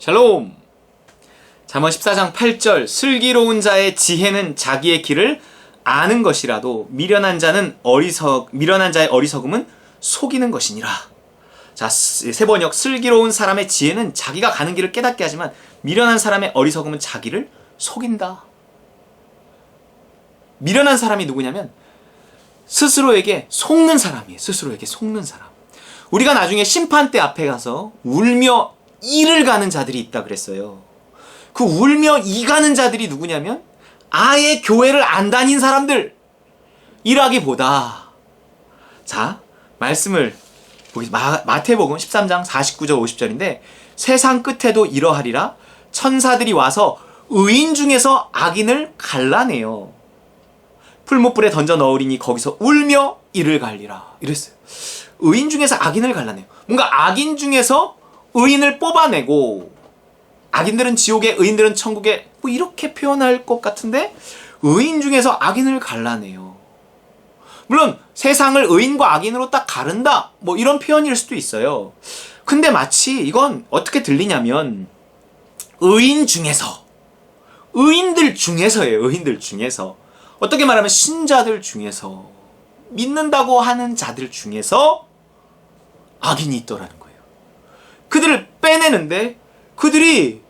샬롬. 잠언 14장 8절 슬기로운 자의 지혜는 자기의 길을 아는 것이라도 미련한 자의 어리석음은 속이는 것이니라. 자, 세번역 슬기로운 사람의 지혜는 자기가 가는 길을 깨닫게 하지만 미련한 사람의 어리석음은 자기를 속인다. 미련한 사람이 누구냐면 스스로에게 속는 사람이에요. 스스로에게 속는 사람. 우리가 나중에 심판대 앞에 가서 울며 이를 가는 자들이 있다 그랬어요. 그 울며 이 가는 자들이 누구냐면 아예 교회를 안 다닌 사람들 이라기보다, 자, 말씀을 마태복음 13장 49절 50절인데 세상 끝에도 이러하리라. 천사들이 와서 의인 중에서 악인을 갈라내요. 풀무불에 던져 넣으리니 거기서 울며 이를 갈리라. 이랬어요. 의인 중에서 악인을 갈라내요. 뭔가 악인 중에서 의인을 뽑아내고, 악인들은 지옥에 의인들은 천국에, 뭐 이렇게 표현할 것 같은데 의인 중에서 악인을 갈라내요. 물론 세상을 의인과 악인으로 딱 가른다, 뭐 이런 표현일 수도 있어요. 근데 마치 이건 어떻게 들리냐면 의인 중에서, 의인들 중에서예요. 의인들 중에서. 어떻게 말하면 신자들 중에서, 믿는다고 하는 자들 중에서 악인이 있더라는 거예요. 그들을 빼내는데 그들이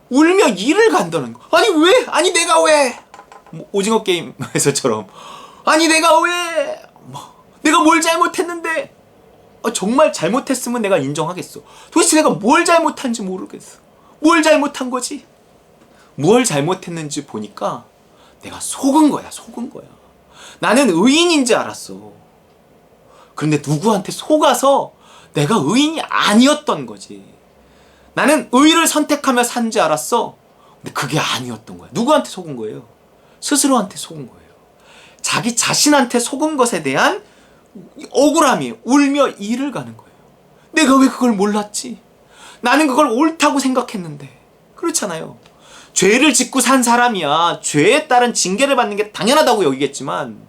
울며 이를 간다는 거. 아니 왜? 아니 내가 왜? 뭐 오징어 게임에서처럼 아니 내가 왜? 내가 뭘 잘못했는데? 정말 잘못했으면 내가 인정하겠어. 도대체 내가 뭘 잘못한지 모르겠어. 뭘 잘못한 거지? 뭘 잘못했는지 보니까 내가 속은 거야. 나는 의인인지 알았어. 그런데 누구한테 속아서 내가 의인이 아니었던 거지. 나는 의를 선택하며 산지 알았어. 근데 그게 아니었던 거야. 누구한테 속은 거예요? 스스로한테 속은 거예요. 자기 자신한테 속은 것에 대한 억울함이 울며 이를 가는 거예요. 내가 왜 그걸 몰랐지? 나는 그걸 옳다고 생각했는데. 그렇잖아요. 죄를 짓고 산 사람이야 죄에 따른 징계를 받는 게 당연하다고 여기겠지만,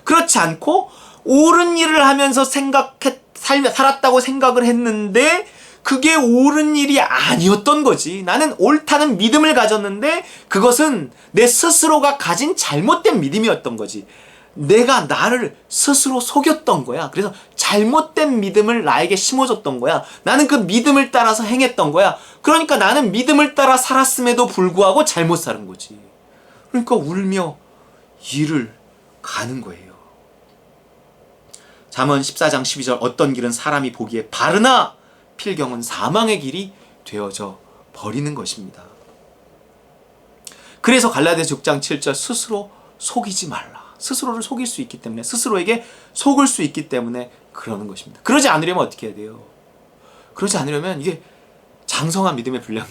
그렇지 않고 옳은 일을 하면서 살았다고 생각을 했는데 그게 옳은 일이 아니었던 거지. 나는 옳다는 믿음을 가졌는데 그것은 내 스스로가 가진 잘못된 믿음이었던 거지. 내가 나를 스스로 속였던 거야. 그래서 잘못된 믿음을 나에게 심어줬던 거야. 나는 그 믿음을 따라서 행했던 거야. 그러니까 나는 믿음을 따라 살았음에도 불구하고 잘못 사는 거지. 그러니까 울며 이를 가는 거예요. 잠언 14장 12절 어떤 길은 사람이 보기에 바르나 필경은 사망의 길이 되어져 버리는 것입니다. 그래서 갈라디아서 6장 7절 스스로 속이지 말라. 스스로를 속일 수 있기 때문에, 스스로에게 속을 수 있기 때문에 그러는 것입니다. 그러지 않으려면 어떻게 해야 돼요? 그러지 않으려면 이게 장성한 믿음의 분량에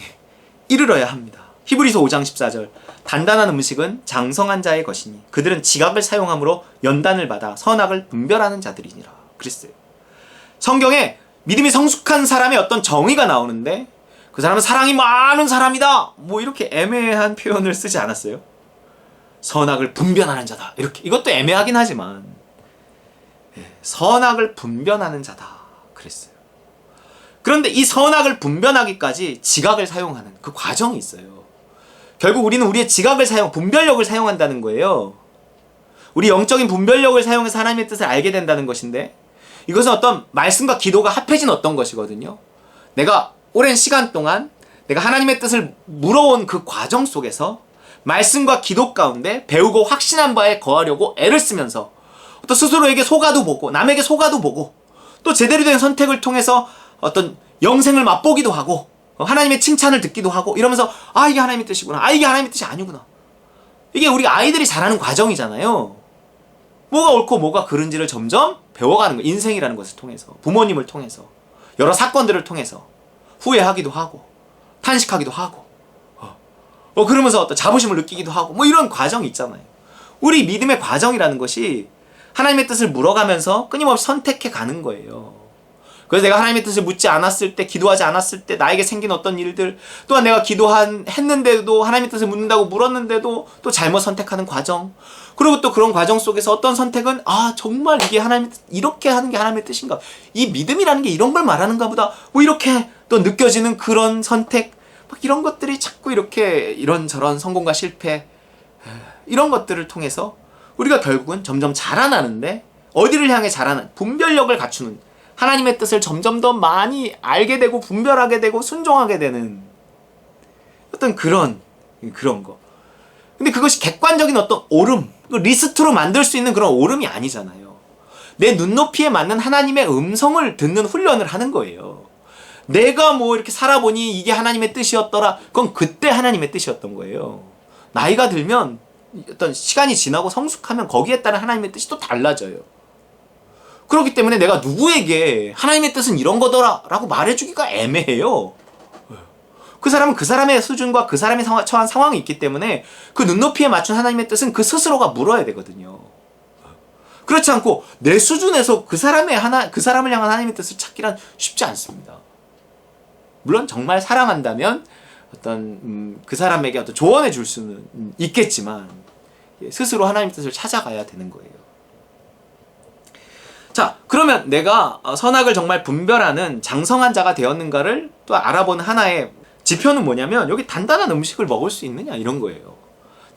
이르러야 합니다. 히브리서 5장 14절 단단한 음식은 장성한 자의 것이니 그들은 지각을 사용함으로 연단을 받아 선악을 분별하는 자들이니라 그랬어요. 성경에 믿음이 성숙한 사람의 어떤 정의가 나오는데 그 사람은 사랑이 많은 사람이다, 뭐 이렇게 애매한 표현을 쓰지 않았어요? 선악을 분별하는 자다, 이렇게. 이것도 애매하긴 하지만 선악을 분별하는 자다 그랬어요. 그런데 이 선악을 분별하기까지 지각을 사용하는 그 과정이 있어요. 결국 우리는 우리의 분별력을 사용한다는 거예요. 우리 영적인 분별력을 사용해서 하나님의 뜻을 알게 된다는 것인데, 이것은 어떤 말씀과 기도가 합해진 어떤 것이거든요. 내가 오랜 시간 동안 내가 하나님의 뜻을 물어온 그 과정 속에서 말씀과 기도 가운데 배우고 확신한 바에 거하려고 애를 쓰면서 또 스스로에게 속아도 보고 남에게 속아도 보고 또 제대로 된 선택을 통해서 어떤 영생을 맛보기도 하고 하나님의 칭찬을 듣기도 하고 이러면서 이게 하나님의 뜻이구나, 이게 하나님의 뜻이 아니구나. 이게 우리 아이들이 자라는 과정이잖아요. 뭐가 옳고 뭐가 그른지를 점점 배워가는 거. 인생이라는 것을 통해서, 부모님을 통해서, 여러 사건들을 통해서 후회하기도 하고 탄식하기도 하고 그러면서 어떤 자부심을 느끼기도 하고 뭐 이런 과정이 있잖아요. 우리 믿음의 과정이라는 것이 하나님의 뜻을 물어가면서 끊임없이 선택해 가는 거예요. 그래서 내가 하나님의 뜻을 묻지 않았을 때, 기도하지 않았을 때 나에게 생긴 어떤 일들, 또한 내가 했는데도 하나님의 뜻을 묻는다고 물었는데도 또 잘못 선택하는 과정, 그리고 또 그런 과정 속에서 어떤 선택은 정말 이게 하나님의 뜻, 이렇게 하는 게 하나님의 뜻인가, 이 믿음이라는 게 이런 걸 말하는가 보다, 뭐 이렇게 또 느껴지는 그런 선택, 막 이런 것들이 자꾸 이렇게 이런저런 성공과 실패 이런 것들을 통해서 우리가 결국은 점점 자라나는데 어디를 향해 자라는 분별력을 갖추는 하나님의 뜻을 점점 더 많이 알게 되고 분별하게 되고 순종하게 되는 어떤 그런 거. 근데 그것이 객관적인 어떤 옳음, 리스트로 만들 수 있는 그런 옳음이 아니잖아요. 내 눈높이에 맞는 하나님의 음성을 듣는 훈련을 하는 거예요. 내가 뭐 이렇게 살아보니 이게 하나님의 뜻이었더라. 그건 그때 하나님의 뜻이었던 거예요. 나이가 들면 어떤 시간이 지나고 성숙하면 거기에 따른 하나님의 뜻이 또 달라져요. 그렇기 때문에 내가 누구에게 하나님의 뜻은 이런 거더라 라고 말해주기가 애매해요. 그 사람은 그 사람의 수준과 그 사람이 처한 상황이 있기 때문에 그 눈높이에 맞춘 하나님의 뜻은 그 스스로가 물어야 되거든요. 그렇지 않고 내 수준에서 그 사람을 향한 하나님의 뜻을 찾기란 쉽지 않습니다. 물론 정말 사랑한다면 어떤 그 사람에게 어떤 조언해 줄 수는 있겠지만 스스로 하나님의 뜻을 찾아가야 되는 거예요. 자, 그러면 내가 선악을 정말 분별하는 장성한 자가 되었는가를 또 알아보는 하나의 지표는 뭐냐면 여기 단단한 음식을 먹을 수 있느냐 이런 거예요.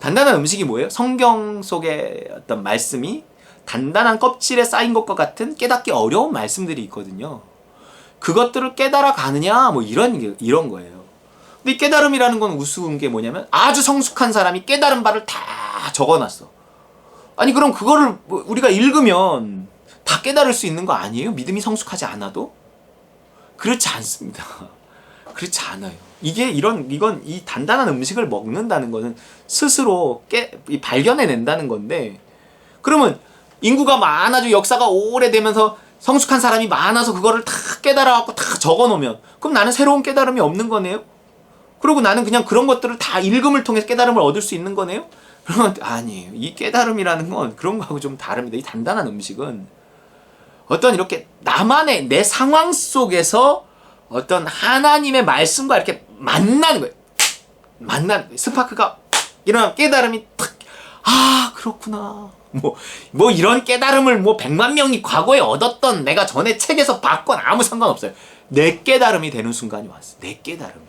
단단한 음식이 뭐예요? 성경 속의 어떤 말씀이 단단한 껍질에 쌓인 것과 같은 깨닫기 어려운 말씀들이 있거든요. 그것들을 깨달아 가느냐 뭐 이런 거예요. 근데 이 깨달음이라는 건 우스운 게 뭐냐면 아주 성숙한 사람이 깨달은 바를 다 적어놨어. 아니 그럼 그거를 우리가 읽으면 다 깨달을 수 있는 거 아니에요? 믿음이 성숙하지 않아도? 그렇지 않습니다. 그렇지 않아요. 이건 이 단단한 음식을 먹는다는 거는 스스로 발견해낸다는 건데, 그러면 인구가 많아지고 역사가 오래되면서 성숙한 사람이 많아서 그거를 다 깨달아갖고 다 적어놓으면 그럼 나는 새로운 깨달음이 없는 거네요? 그리고 나는 그냥 그런 것들을 다 읽음을 통해서 깨달음을 얻을 수 있는 거네요? 그러면 아니에요. 이 깨달음이라는 건 그런 거하고 좀 다릅니다. 이 단단한 음식은 어떤 이렇게 나만의 내 상황 속에서 어떤 하나님의 말씀과 이렇게 만나는 거예요. 스파크가 일어나면 깨달음이 탁, 아 그렇구나. 뭐 이런 깨달음을 100만 명이 과거에 얻었던 내가 전에 책에서 봤건 아무 상관없어요. 내 깨달음이 되는 순간이 왔어. 내 깨달음이.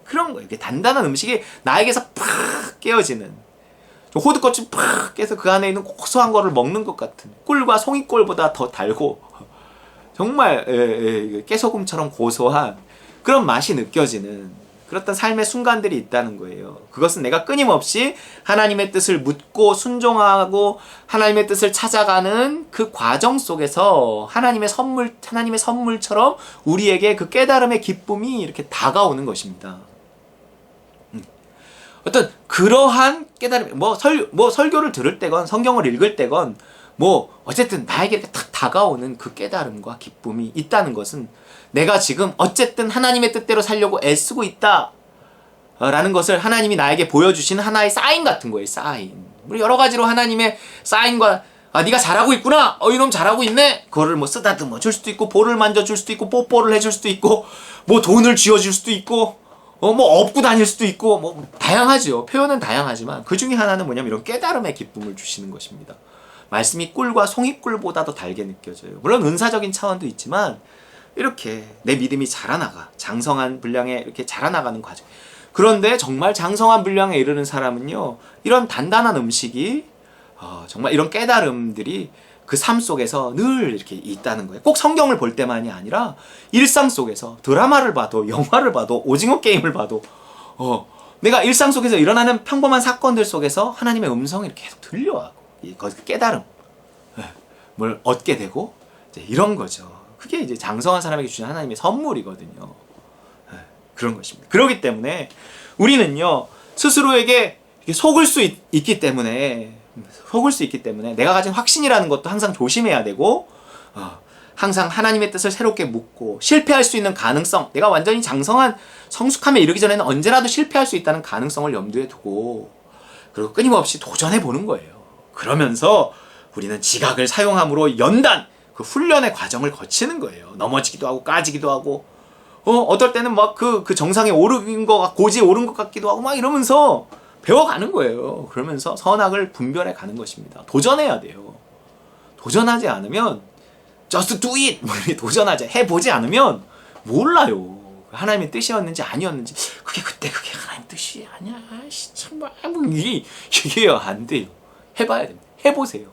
그런 거예요. 이렇게 단단한 음식이 나에게서 팍 깨어지는, 호두껍질 팍 깨서 그 안에 있는 고소한 거를 먹는 것 같은, 꿀과 송이꿀보다 더 달고 정말 깨소금처럼 고소한 그런 맛이 느껴지는 그렇던 삶의 순간들이 있다는 거예요. 그것은 내가 끊임없이 하나님의 뜻을 묻고 순종하고 하나님의 뜻을 찾아가는 그 과정 속에서 하나님의 선물처럼 우리에게 그 깨달음의 기쁨이 이렇게 다가오는 것입니다. 어떤 그러한 깨달음, 설교를 들을 때건 성경을 읽을 때건 어쨌든 나에게 이렇게 딱 다가오는 그 깨달음과 기쁨이 있다는 것은 내가 지금 어쨌든 하나님의 뜻대로 살려고 애쓰고 있다 라는 것을 하나님이 나에게 보여주신 하나의 사인 같은 거예요. 사인. 우리 여러 가지로 하나님의 사인과 네가 잘하고 있구나. 이놈 잘하고 있네. 그거를 쓰다듬어 줄 수도 있고, 볼을 만져줄 수도 있고, 뽀뽀를 해줄 수도 있고, 돈을 쥐어줄 수도 있고, 업고 다닐 수도 있고, 다양하죠. 표현은 다양하지만 그 중에 하나는 뭐냐면 이런 깨달음의 기쁨을 주시는 것입니다. 말씀이 꿀과 송이꿀보다 더 달게 느껴져요. 물론 은사적인 차원도 있지만 이렇게 내 믿음이 자라나가, 장성한 분량에 이렇게 자라나가는 과정. 그런데 정말 장성한 분량에 이르는 사람은요, 이런 단단한 음식이 정말 이런 깨달음들이 그 삶 속에서 늘 이렇게 있다는 거예요. 꼭 성경을 볼 때만이 아니라 일상 속에서 드라마를 봐도, 영화를 봐도, 오징어 게임을 봐도 내가 일상 속에서 일어나는 평범한 사건들 속에서 하나님의 음성이 이렇게 계속 들려와고 거기서 깨달음 뭘 얻게 되고 이런 거죠. 그게 이제 장성한 사람에게 주신 하나님의 선물이거든요. 그런 것입니다. 그렇기 때문에 우리는요, 스스로에게 속을 수 있기 때문에 내가 가진 확신이라는 것도 항상 조심해야 되고, 항상 하나님의 뜻을 새롭게 묻고, 실패할 수 있는 가능성, 내가 완전히 장성한 성숙함에 이르기 전에는 언제라도 실패할 수 있다는 가능성을 염두에 두고, 그리고 끊임없이 도전해 보는 거예요. 그러면서 우리는 지각을 사용함으로 연단, 그 훈련의 과정을 거치는 거예요. 넘어지기도 하고 까지기도 하고, 어떨 때는 그 정상에 오른 고지에 오른 것 같기도 하고 이러면서 배워가는 거예요. 그러면서 선악을 분별해 가는 것입니다. 도전해야 돼요. 도전하지 않으면 just do it! 도전하자. 해보지 않으면 몰라요. 하나님의 뜻이었는지 아니었는지. 그게 그때 그게 하나님 뜻이 아니야. 정말 이게 안 돼요. 해봐야 됩니다. 해보세요.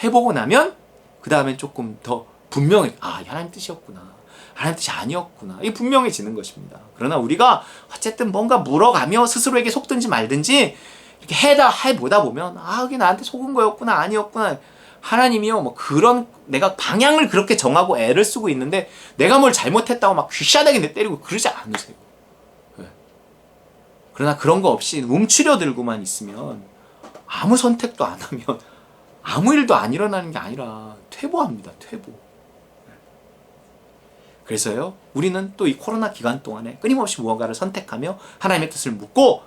해보고 나면 그 다음엔 조금 더 분명히 하나님 뜻이었구나. 하나님 뜻이 아니었구나. 이게 분명해지는 것입니다. 그러나 우리가 어쨌든 뭔가 물어가며 스스로에게 속든지 말든지 이렇게 해보다 보면 그게 나한테 속은 거였구나 아니었구나. 하나님이요 뭐 그런 내가 방향을 그렇게 정하고 애를 쓰고 있는데 내가 뭘 잘못했다고 막 귀싸대게 때리고 그러지 않으세요. 네. 그러나 그런 거 없이 움츠려들고만 있으면 아무 선택도 안 하면 아무 일도 안 일어나는 게 아니라 퇴보합니다. 퇴보. 그래서요 우리는 또 이 코로나 기간 동안에 끊임없이 무언가를 선택하며 하나님의 뜻을 묻고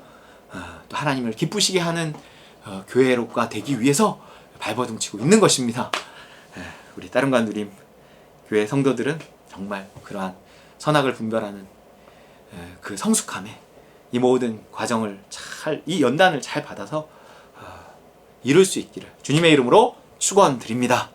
또 하나님을 기쁘시게 하는 교회로가 되기 위해서 발버둥치고 있는 것입니다. 우리 따름과 누림 교회 성도들은 정말 그러한 선악을 분별하는 그 성숙함에 이 모든 과정을 이 연단을 잘 받아서 이룰 수 있기를 주님의 이름으로 축원드립니다.